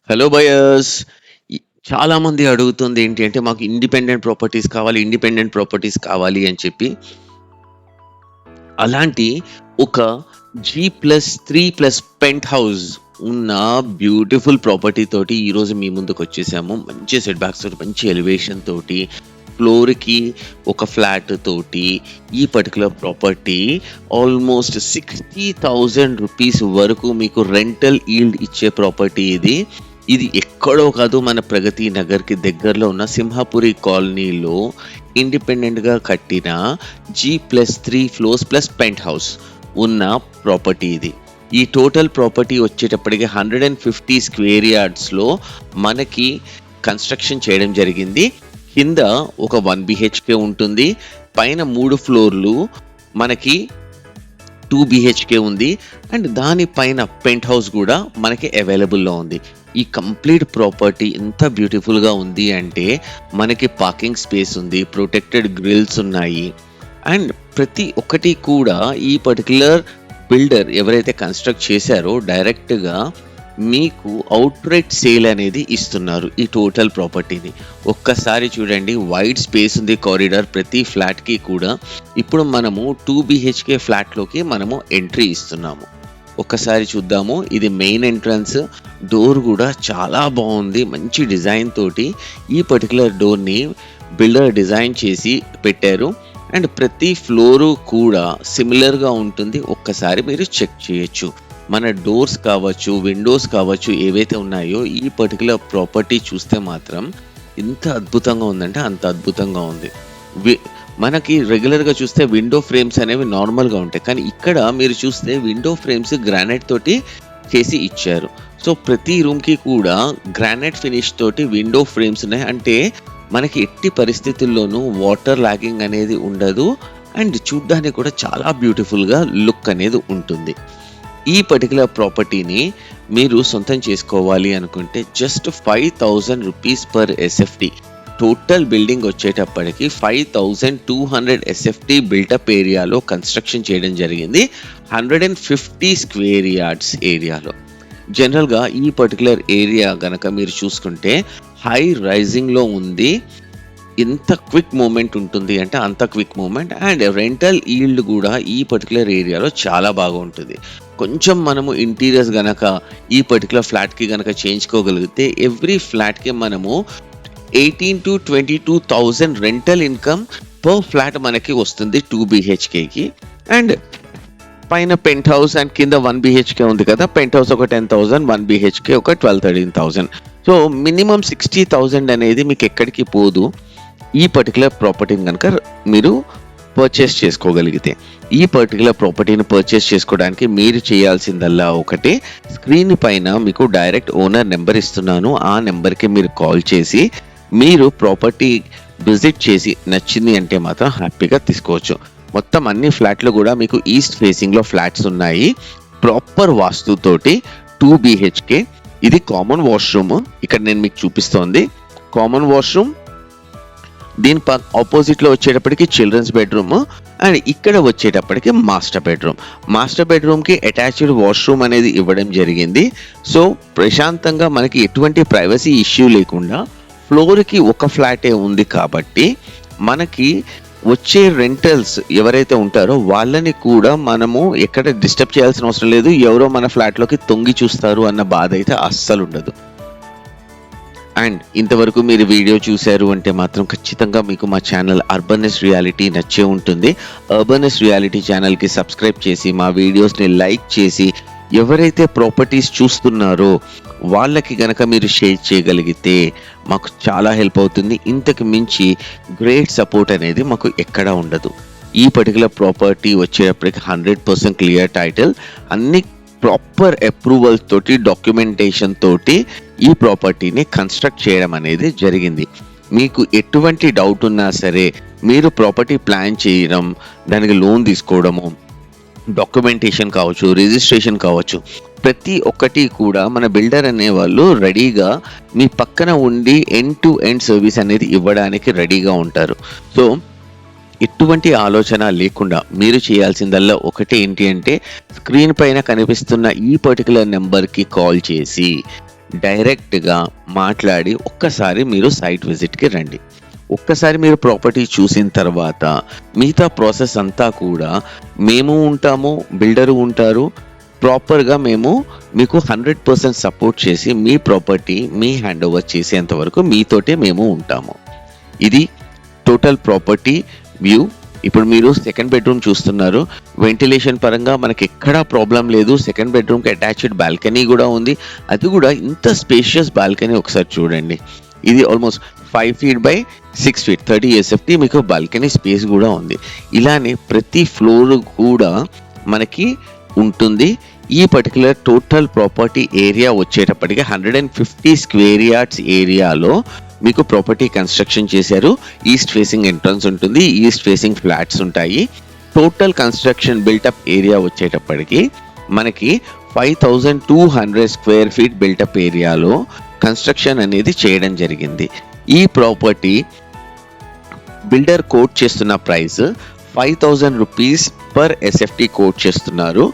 Hello buyers. చాలా మంది అడుగుతుంది ఏంటి అంటే మాకు ఇండిపెండెంట్ ప్రాపర్టీస్ కావాలి అని చెప్పి. అలాంటి ఒక G+3+ పెంట్ హౌస్ ఉన్న బ్యూటిఫుల్ ప్రాపర్టీ తోటి ఈరోజు మీ ముందుకు వచ్చేసాము. మంచి సెట్ బ్యాక్స్ తోటి, మంచి ఎలివేషన్ తోటి, ఫ్లోర్కి ఒక ఫ్లాట్ తోటి ఈ పర్టికులర్ ప్రాపర్టీ ఆల్మోస్ట్ 60,000 రూపీస్ వరకు మీకు రెంటల్ ఈల్డ్ ఇచ్చే ప్రాపర్టీ ఇది. ఇది ఎక్కడో కాదు, మన ప్రగతి నగర్కి దగ్గరలో ఉన్న సింహాపురి కాలనీలో ఇండిపెండెంట్గా కట్టిన G+3 floors plus penthouse ఉన్న ప్రాపర్టీ ఇది. ఈ టోటల్ ప్రాపర్టీ వచ్చేటప్పటికి 150 స్క్వేర్ యార్డ్స్లో మనకి కన్స్ట్రక్షన్ చేయడం జరిగింది. కింద ఒక 1 BHK ఉంటుంది, పైన 3 ఫ్లోర్లు మనకి 2 BHK ఉంది, అండ్ దానిపైన పెంట్ హౌస్ కూడా మనకి అవైలబుల్లో ఉంది. ఈ కంప్లీట్ ప్రాపర్టీ ఎంత బ్యూటిఫుల్గా ఉంది అంటే మనకి పార్కింగ్ స్పేస్ ఉంది, ప్రొటెక్టెడ్ గ్రిల్స్ ఉన్నాయి, అండ్ ప్రతి ఒక్కటి కూడా ఈ పర్టికులర్ బిల్డర్ ఎవరైతే కన్స్ట్రక్ట్ చేశారో డైరెక్ట్గా మీకు అవుట్ రైట్ సేల్ అనేది ఇస్తున్నారు ఈ టోటల్ ప్రాపర్టీని. ఒక్కసారి చూడండి, వైడ్ స్పేస్ ఉంది, కారిడార్ ప్రతి ఫ్లాట్కి కూడా. ఇప్పుడు మనము 2 BHK ఫ్లాట్లోకి మనము ఎంట్రీ ఇస్తున్నాము. ఒక్కసారి చూద్దాము. ఇది మెయిన్ ఎంట్రన్స్. డోర్ కూడా చాలా బాగుంది, మంచి డిజైన్ తోటి ఈ పర్టికులర్ డోర్ని బిల్డర్ డిజైన్ చేసి పెట్టారు. అండ్ ప్రతి ఫ్లోరు కూడా సిమిలర్గా ఉంటుంది. ఒక్కసారి మీరు చెక్ చేయొచ్చు. మన డోర్స్ కావచ్చు, విండోస్ కావచ్చు, ఏవైతే ఉన్నాయో ఈ పర్టికులర్ ప్రాపర్టీ చూస్తే మాత్రం ఎంత అద్భుతంగా ఉందంటే అంత అద్భుతంగా ఉంది. మనకి రెగ్యులర్గా చూస్తే విండో ఫ్రేమ్స్ అనేవి నార్మల్గా ఉంటాయి, కానీ ఇక్కడ మీరు చూస్తే విండో ఫ్రేమ్స్ గ్రానైట్ తోటి చేసి ఇచ్చారు. సో ప్రతి రూమ్కి కూడా గ్రానైట్ ఫినిష్ తోటి విండో ఫ్రేమ్స్ ఉన్నాయి. అంటే మనకి ఎట్టి పరిస్థితుల్లోనూ వాటర్ లాగింగ్ అనేది ఉండదు, అండ్ చూడ్డానికి కూడా చాలా బ్యూటిఫుల్గా లుక్ అనేది ఉంటుంది. ఈ పర్టికులర్ ప్రాపర్టీని మీరు సొంతం చేసుకోవాలి అనుకుంటే just 5,000 rupees per SFT. Total building వచ్చేటప్పటికి 5,200 SFT బిల్టప్ ఏరియాలో కన్స్ట్రక్షన్ చేయడం జరిగింది, 150 స్క్వేర్ యార్డ్స్ ఏరియాలో. జనరల్గా ఈ పర్టికులర్ ఏరియా గనక మీరు చూసుకుంటే హై రైజింగ్లో ఉంది. ఎంత క్విక్ మూమెంట్ ఉంటుంది అంటే అంత quick movement, and rental yield కూడా ఈ పర్టికులర్ ఏరియాలో చాలా బాగా ఉంటుంది. కొంచెం మనము ఇంటీరియర్స్ గనక ఈ పర్టికులర్ ఫ్లాట్కి గనక చేయించుకోగలిగితే ఎవ్రీ ఫ్లాట్కి మనము 18,000 to 22,000 rental income per flat మనకి వస్తుంది 2 BHKకి. అండ్ పైన పెంట్ హౌస్ అండ్ కింద 1 BHK ఉంది కదా, పెంట్ హౌస్ ఒక 10,000, 1 BHK ఒక 12,000-13,000. సో మినిమం 60,000 అనేది మీకు ఎక్కడికి పోదు ఈ పర్టికులర్ ప్రాపర్టీని కనుక మీరు పర్చేస్ చేసుకోగలిగితే. ఈ పర్టికులర్ ప్రాపర్టీని పర్చేస్ చేసుకోవడానికి మీరు చేయాల్సిందల్లా ఒకటే, స్క్రీన్ పైన మీకు డైరెక్ట్ ఓనర్ నెంబర్ ఇస్తున్నాను, ఆ నెంబర్కి మీరు కాల్ చేసి మీరు ప్రాపర్టీ విజిట్ చేసి నచ్చింది అంటే మాత్రం హ్యాపీగా తీసుకోవచ్చు. మొత్తం అన్ని ఫ్లాట్లు కూడా మీకు ఈస్ట్ ఫేసింగ్లో ఫ్లాట్స్ ఉన్నాయి, ప్రాపర్ వాస్తుతోటి 2 BHK. ఇది కామన్ వాష్రూమ్, ఇక్కడ నేను మీకు చూపిస్తోంది కామన్ వాష్రూమ్. దీని ఆపోజిట్లో వచ్చేటప్పటికి చిల్డ్రన్స్ బెడ్రూమ్, అండ్ ఇక్కడ వచ్చేటప్పటికి మాస్టర్ బెడ్రూమ్కి అటాచ్డ్ వాష్రూమ్ అనేది ఇవ్వడం జరిగింది. సో ప్రశాంతంగా మనకి ఎటువంటి ప్రైవసీ ఇష్యూ లేకుండా ఫ్లోర్కి ఒక ఫ్లాటే ఉంది కాబట్టి మనకి వచ్చే రెంటల్స్ ఎవరైతే ఉంటారో వాళ్ళని కూడా మనము ఎక్కడ డిస్టర్బ్ చేయాల్సిన అవసరం లేదు. ఎవరో మన ఫ్లాట్లోకి తొంగి చూస్తారు అన్న బాధ అయితే అస్సలు ఉండదు. అండ్ ఇంతవరకు మీరు వీడియో చూశారు అంటే మాత్రం ఖచ్చితంగా మీకు మా ఛానల్ అర్బనెస్ రియాలిటీ నచ్చే ఉంటుంది. అర్బనెస్ రియాలిటీ ఛానల్కి సబ్స్క్రైబ్ చేసి మా వీడియోస్ని లైక్ చేసి ఎవరైతే ప్రాపర్టీస్ చూస్తున్నారో వాళ్ళకి గనక మీరు షేర్ చేయగలిగితే మాకు చాలా హెల్ప్ అవుతుంది. ఇంతకు మించి గ్రేట్ సపోర్ట్ అనేది మాకు ఎక్కడా ఉండదు. ఈ పర్టికులర్ ప్రాపర్టీ వచ్చేటప్పటికి 100% క్లియర్ టైటిల్, అన్ని ప్రాపర్ అప్రూవల్స్ తోటి, డాక్యుమెంటేషన్ తోటి ఈ ప్రాపర్టీని కన్స్ట్రక్ట్ చేయడం అనేది జరిగింది. మీకు ఎటువంటి డౌట్ ఉన్నా సరే మీరు ప్రాపర్టీ ప్లాన్ చేయడం, దానికి లోన్ తీసుకోవడము, డాక్యుమెంటేషన్ కావచ్చు, రిజిస్ట్రేషన్ కావచ్చు, ప్రతి ఒక్కటి కూడా మన బిల్డర్ అనేవాళ్ళు రెడీగా మీ పక్కన ఉండి ఎండ్ టు ఎండ్ సర్వీస్ అనేది ఇవ్వడానికి రెడీగా ఉంటారు. సో ఎటువంటి ఆలోచన లేకుండా మీరు చేయాల్సిందల్లా ఒకటే, ఏంటి అంటే స్క్రీన్ పైన కనిపిస్తున్న ఈ పర్టికులర్ నెంబర్కి కాల్ చేసి డైరెక్ట్‌గా మాట్లాడి ఒక్కసారి మీరు సైట్ విజిట్‌కి రండి. ఒక్కసారి మీరు ప్రాపర్టీ చూసిన తర్వాత మిగతా ప్రాసెస్ అంతా కూడా మేము ఉంటాము, బిల్డరు ఉంటారు. ప్రాపర్‌గా మేము మీకు 100% సపోర్ట్ చేసి మీ ప్రాపర్టీ మీ హ్యాండ్ ఓవర్ చేసేంత వరకు మీతోటే మేము ఉంటాము. ఇది టోటల్ ప్రాపర్టీ వ్యూ. ఇప్పుడు మీరు సెకండ్ బెడ్రూమ్ చూస్తున్నారు. వెంటిలేషన్ పరంగా మనకి ఎక్కడా ప్రాబ్లం లేదు. సెకండ్ బెడ్రూమ్‌కి అటాచ్డ్ బాల్కనీ కూడా ఉంది. అది కూడా ఇంత స్పేషియస్ బాల్కనీ ఒకసారి చూడండి. ఇది almost 5 feet by 6 feet 30 SFT మీకు బాల్కనీ స్పేస్ కూడా ఉంది. ఇలానే ప్రతి ఫ్లోర్ కూడా మనకి ఉంటుంది. ఈ పర్టిక్యులర్ టోటల్ ప్రాపర్టీ ఏరియా వచ్చేటప్పటికి 150 స్క్వేర్ యార్డ్స్ ఏరియాలో మీకు ప్రాపర్టీ కన్స్ట్రక్షన్ చేశారు. ఈస్ట్ ఫేసింగ్ ఎంట్రన్స్ ఉంటుంది, ఈస్ట్ ఫేసింగ్ ఫ్లాట్స్ ఉంటాయి. టోటల్ కన్స్ట్రక్షన్ బిల్టప్ ఏరియా వచ్చేటప్పటికి మనకి 5200 స్క్వేర్ ఫీట్ బిల్టప్ ఏరియాలో కన్స్ట్రక్షన్ అనేది చేయడం జరిగింది. ఈ ప్రాపర్టీ బిల్డర్ కోట్ చేస్తున్న price 5000 rupees per SFT quote చేస్తున్నారు.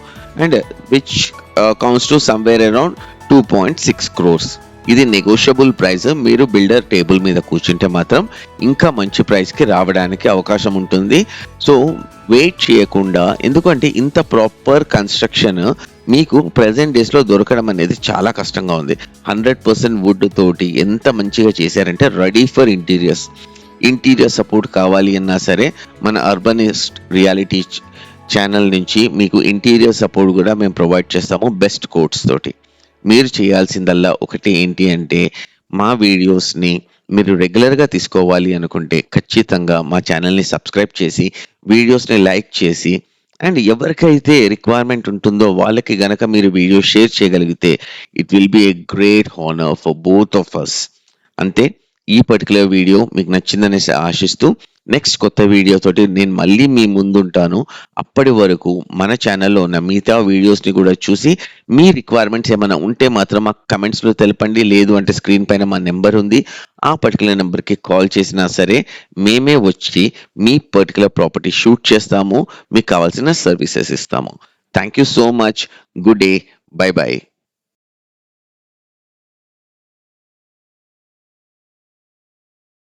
And which counts to somewhere around 2.6 crores. ఇది నెగోషియబుల్ ప్రైస్. మీరు బిల్డర్ టేబుల్ మీద కూర్చుంటే మాత్రం ఇంకా మంచి ప్రైస్కి రావడానికి అవకాశం ఉంటుంది. సో వెయిట్ చేయకుండా, ఎందుకంటే ఇంత ప్రాపర్ కన్స్ట్రక్షన్ మీకు ప్రెజెంట్ డేస్లో దొరకడం అనేది చాలా కష్టంగా ఉంది. 100% వుడ్ తోటి ఎంత మంచిగా చేశారంటే ready for interiors. Interior support కావాలి అన్నా సరే మన అర్బనిస్ట్ రియాలిటీ ఛానల్ నుంచి మీకు ఇంటీరియర్ సపోర్ట్ కూడా మేము ప్రొవైడ్ చేస్తాము బెస్ట్ కోట్స్ తోటి. మీరు చేయాల్సిందల్లా ఒకటి ఏంటి అంటే మా వీడియోస్ని మీరు రెగ్యులర్గా తీసుకోవాలి అనుకుంటే ఖచ్చితంగా మా ఛానల్ని సబ్స్క్రైబ్ చేసి వీడియోస్ని లైక్ చేసి అండ్ ఎవరికైతే రిక్వైర్మెంట్ ఉంటుందో వాళ్ళకి గనక మీరు వీడియో షేర్ చేయగలిగితే it will be a great honour for both of us. అంతే, ఈ పర్టికులర్ వీడియో మీకు నచ్చిందనేసి ఆశిస్తూ నెక్స్ట్ కొత్త వీడియో తోటి నేను మళ్ళీ మీ ముందుంటాను. అప్పటి వరకు మన ఛానల్లో ఉన్న మిగతా వీడియోస్ని కూడా చూసి మీ రిక్వైర్మెంట్స్ ఏమైనా ఉంటే మాత్రం మాకు కమెంట్స్లో తెలపండి. లేదు అంటే స్క్రీన్ పైన మా నెంబర్ ఉంది, ఆ పర్టికులర్ నెంబర్కి కాల్ చేసినా సరే మేమే వచ్చి మీ పర్టికులర్ ప్రాపర్టీ షూట్ చేస్తాము, మీకు కావాల్సిన సర్వీసెస్ ఇస్తాము. Thank you so much. Good day. By by.